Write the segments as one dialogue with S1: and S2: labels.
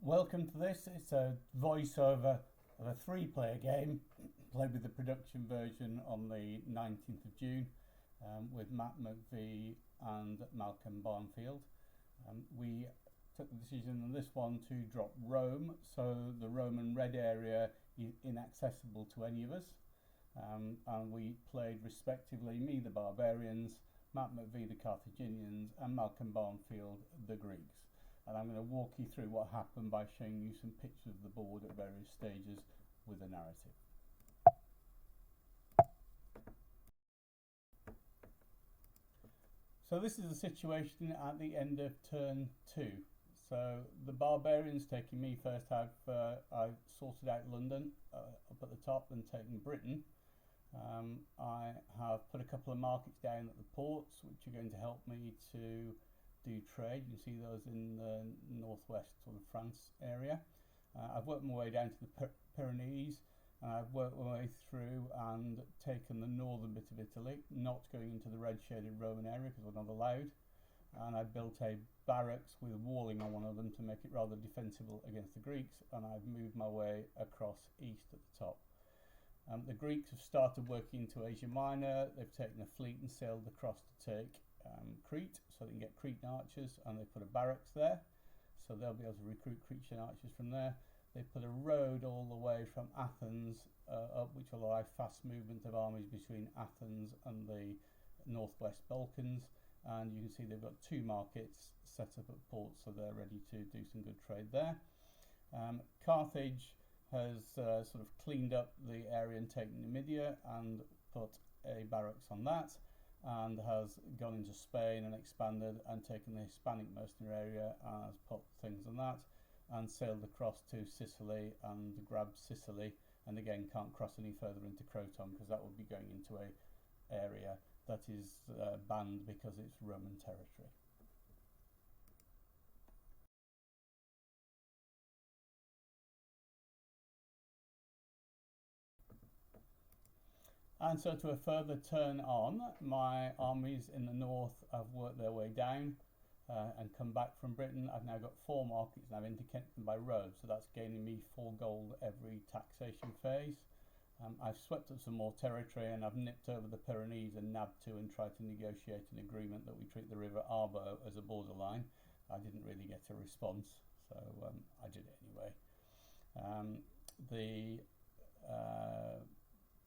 S1: Welcome to this. It's a voiceover of a three-player game played with the production version on the 19th of June with Matt McVeigh and Malcolm Barnfield. We took the decision on this one to drop Rome, so the Roman red area is inaccessible to any of us. And we played respectively me, the Barbarians, Matt McVeigh, the Carthaginians, and Malcolm Barnfield, the Greeks. And I'm going to walk you through what happened by showing you some pictures of the board at various stages with a narrative. So this is the situation at the end of turn 2. So the Barbarians taking me first I've sorted out London up at the top and taken Britain. I have put a couple of markets down at the ports which are going to help me to do trade. You can see those in the northwest sort of France area. I've worked my way down to the Pyrenees, and I've worked my way through and taken the northern bit of Italy, not going into the red shaded Roman area because we're not allowed. And I built a barracks with walling on one of them to make it rather defensible against the Greeks, and I've moved my way across east at the top. The Greeks have started working into Asia Minor. They've taken a fleet and sailed across to take Crete, so they can get Cretan archers, and they put a barracks there, so they'll be able to recruit Cretan archers from there. They put a road all the way from Athens up, which will allow fast movement of armies between Athens and the northwest Balkans, and you can see they've got 2 markets set up at ports, so they're ready to do some good trade there. Carthage has sort of cleaned up the area and taken Numidia and put a barracks on that, and has gone into Spain and expanded and taken the Hispanic mercenary area and has put things on that and sailed across to Sicily and grabbed Sicily, and again can't cross any further into Croton because that would be going into a area that is banned because it's Roman territory. And so to a further turn on, my armies in the north have worked their way down and come back from Britain. I've now got 4 markets and I've interconnected them by road, so that's gaining me 4 gold every taxation phase. I've swept up some more territory and I've nipped over the Pyrenees and nabbed 2 and tried to negotiate an agreement that we treat the River Arbo as a borderline. I didn't really get a response, so I did it anyway. The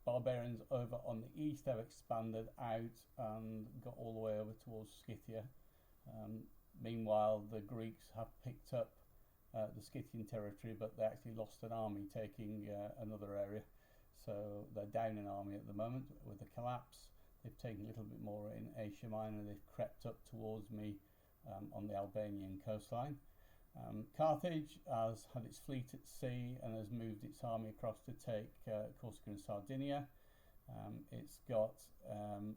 S1: Barbarians over on the east have expanded out and got all the way over towards Scythia. Meanwhile, the Greeks have picked up the Scythian territory, but they actually lost an army taking another area. So they're down an army at the moment with the collapse. They've taken a little bit more in Asia Minor. They've crept up towards me on the Albanian coastline. Carthage has had its fleet at sea and has moved its army across to take Corsica and Sardinia. It's got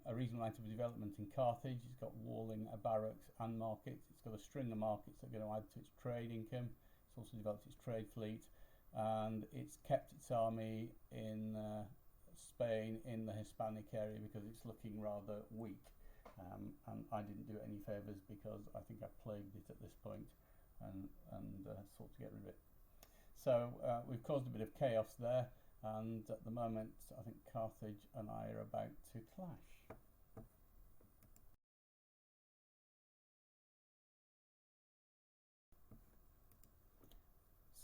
S1: a reasonable amount of development in Carthage. It's got walling, a barracks and markets. It's got a string of markets that are going to add to its trade income. It's also developed its trade fleet, and it's kept its army in Spain in the Hispanic area because it's looking rather weak. And I didn't do it any favours because I think I plagued it at this point and sought to get rid of it. So we've caused a bit of chaos there, and at the moment I think Carthage and I are about to clash.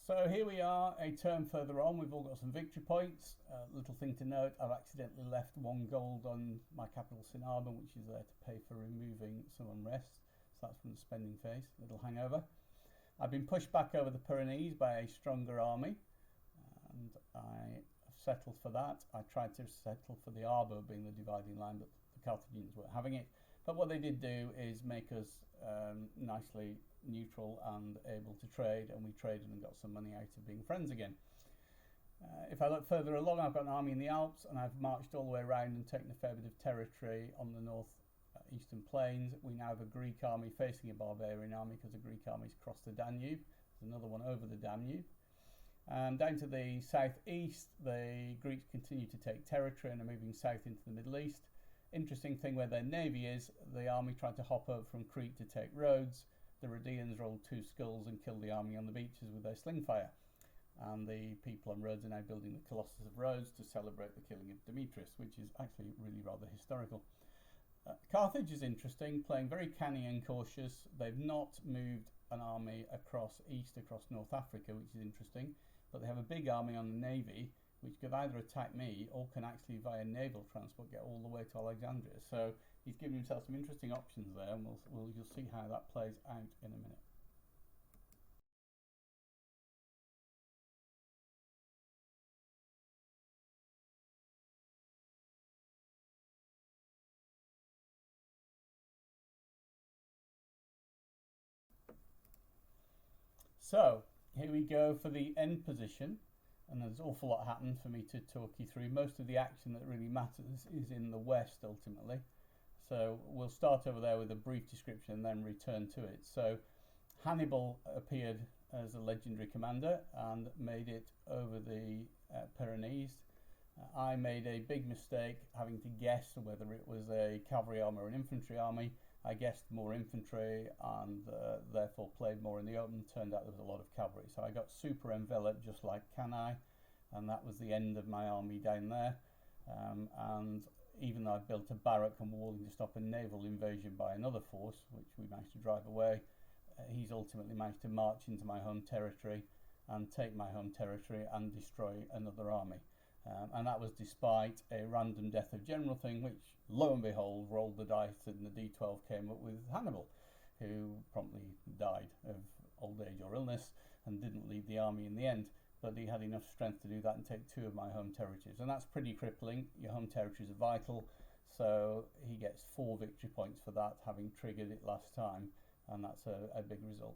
S1: So here we are, a turn further on. We've all got some victory points. Little thing to note, I've accidentally left 1 gold on my capital Sinarbon, which is there to pay for removing some unrest. So that's from the spending phase, little hangover. I've been pushed back over the Pyrenees by a stronger army, and I have settled for that. I tried to settle for the Arbo being the dividing line, but the Carthaginians weren't having it. But what they did do is make us nicely neutral and able to trade, and we traded and got some money out of being friends again. If I look further along, I've got an army in the Alps, and I've marched all the way around and taken a fair bit of territory on the north eastern plains. We now have a Greek army facing a barbarian army because the Greek army's crossed the Danube. There's another one over the Danube. Down to the southeast, the Greeks continue to take territory and are moving south into the Middle East. Interesting thing where their navy is, the army tried to hop over from Crete to take Rhodes. the Rhodians rolled 2 skulls and killed the army on the beaches with their sling fire. And the people on Rhodes are now building the Colossus of Rhodes to celebrate the killing of Demetrius, which is actually really rather historical. Carthage is interesting, playing very canny and cautious. They've not moved an army across North Africa, which is interesting, but they have a big army on the navy, which could either attack me or can actually, via naval transport, get all the way to Alexandria. So he's given himself some interesting options there, and you'll see how that plays out in a minute. So here we go for the end position, and there's an awful lot happened for me to talk you through. Most of the action that really matters is in the west ultimately. So we'll start over there with a brief description and then return to it. So Hannibal appeared as a legendary commander and made it over the Pyrenees. I made a big mistake having to guess whether it was a cavalry army or an infantry army. I guessed more infantry and therefore played more in the open. Turned out there was a lot of cavalry. So I got super enveloped just like Cannae, and that was the end of my army down there. And even though I built a barrack and walling to stop a naval invasion by another force, which we managed to drive away, he's ultimately managed to march into my home territory and take my home territory and destroy another army. And that was despite a random death of general thing, which lo and behold rolled the dice and the d12 came up with Hannibal, who promptly died of old age or illness and didn't lead the army in the end. But he had enough strength to do that and take 2 of my home territories, and that's pretty crippling. Your home territories are vital, so he gets 4 victory points for that, having triggered it last time, and that's a big result.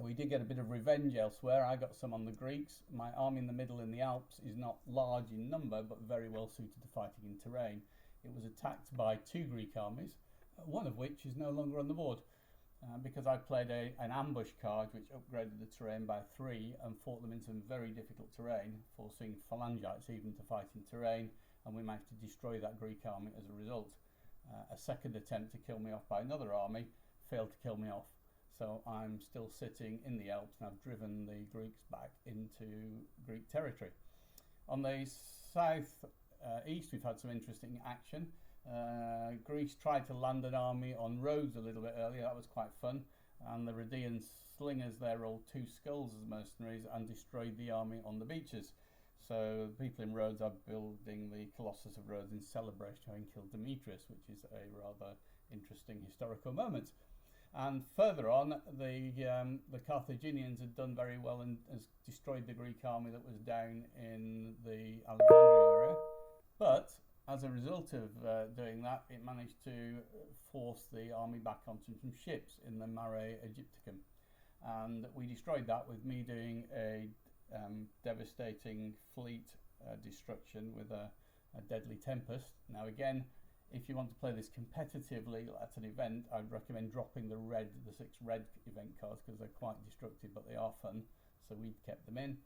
S1: We did get a bit of revenge elsewhere. I got some on the Greeks. My army in the middle in the Alps is not large in number, but very well suited to fighting in terrain. It was attacked by 2 Greek armies, one of which is no longer on the board, because I played an ambush card which upgraded the terrain by 3 and fought them in some very difficult terrain, forcing phalangites even to fight in terrain, and we managed to destroy that Greek army as a result. A second attempt to kill me off by another army failed to kill me off. So I'm still sitting in the Alps, and I've driven the Greeks back into Greek territory. On the south east, we've had some interesting action. Greece tried to land an army on Rhodes a little bit earlier. That was quite fun. And the Rhodian slingers there rolled 2 skulls as mercenaries and destroyed the army on the beaches. So the people in Rhodes are building the Colossus of Rhodes in celebration of having killed Demetrius, which is a rather interesting historical moment. And further on, the Carthaginians had done very well and has destroyed the Greek army that was down in the Alexandria area. But as a result of doing that, it managed to force the army back onto some ships in the Mare Aegypticum. And we destroyed that with me doing a devastating fleet destruction with a deadly tempest. Now again, if you want to play this competitively at an event, I'd recommend dropping the 6 red event cards, because they're quite destructive, but they are fun. So we kept them in.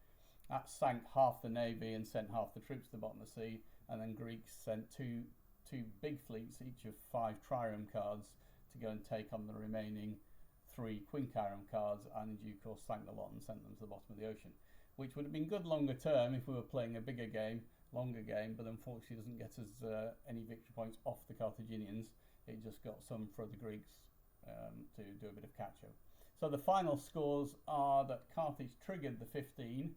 S1: That sank half the navy and sent half the troops to the bottom of the sea, and then Greeks sent two big fleets, each of 5 trireme cards, to go and take on the remaining 3 quinquireme cards, and in due course sank the lot and sent them to the bottom of the ocean, which would have been good longer term if we were playing a bigger game, longer game, but unfortunately doesn't get us any victory points off the Carthaginians. It just got some for the Greeks to do a bit of catch up. So the final scores are that Carthage triggered the 15,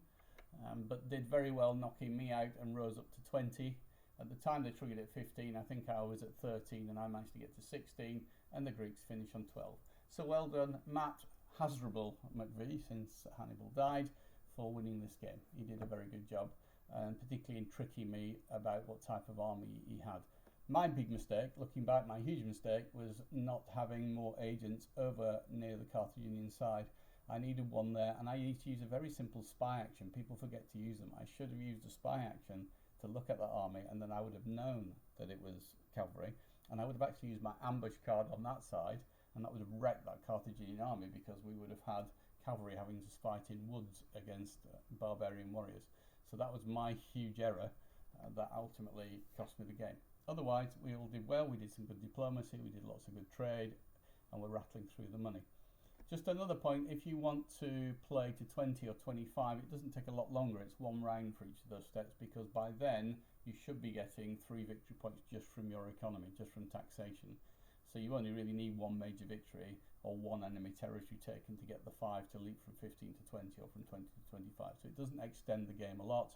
S1: but did very well, knocking me out and rose up to 20. At the time they triggered at 15, I think I was at 13 and I managed to get to 16, and the Greeks finish on 12. So well done, Matt Hasdrubal McVeigh, since Hannibal died, for winning this game. He did a very good job, and particularly in tricking me about what type of army he had. My big mistake, looking back, my huge mistake, was not having more agents over near the Carthaginian side. I needed one there, and I need to use a very simple spy action. People forget to use them. I should have used a spy action to look at the army, and then I would have known that it was cavalry, and I would have actually used my ambush card on that side, and that would have wrecked that Carthaginian army, because we would have had cavalry having to fight in woods against barbarian warriors. So that was my huge error that ultimately cost me the game. Otherwise, we all did well. We did some good diplomacy, we did lots of good trade, and we're rattling through the money. Just another point, if you want to play to 20 or 25, it doesn't take a lot longer. It's one round for each of those steps, because by then you should be getting 3 victory points just from your economy, just from taxation. So you only really need one major victory or one enemy territory taken to get the 5 to leap from 15 to 20 or from 20 to 25. So it doesn't extend the game a lot.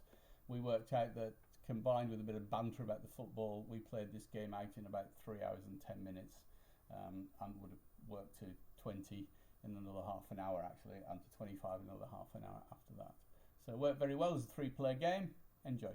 S1: We worked out that combined with a bit of banter about the football, we played this game out in about 3 hours and 10 minutes, and would have worked to 20 in another half an hour actually, and to 25 in another half an hour after that. So it worked very well as a 3-player game. Enjoy.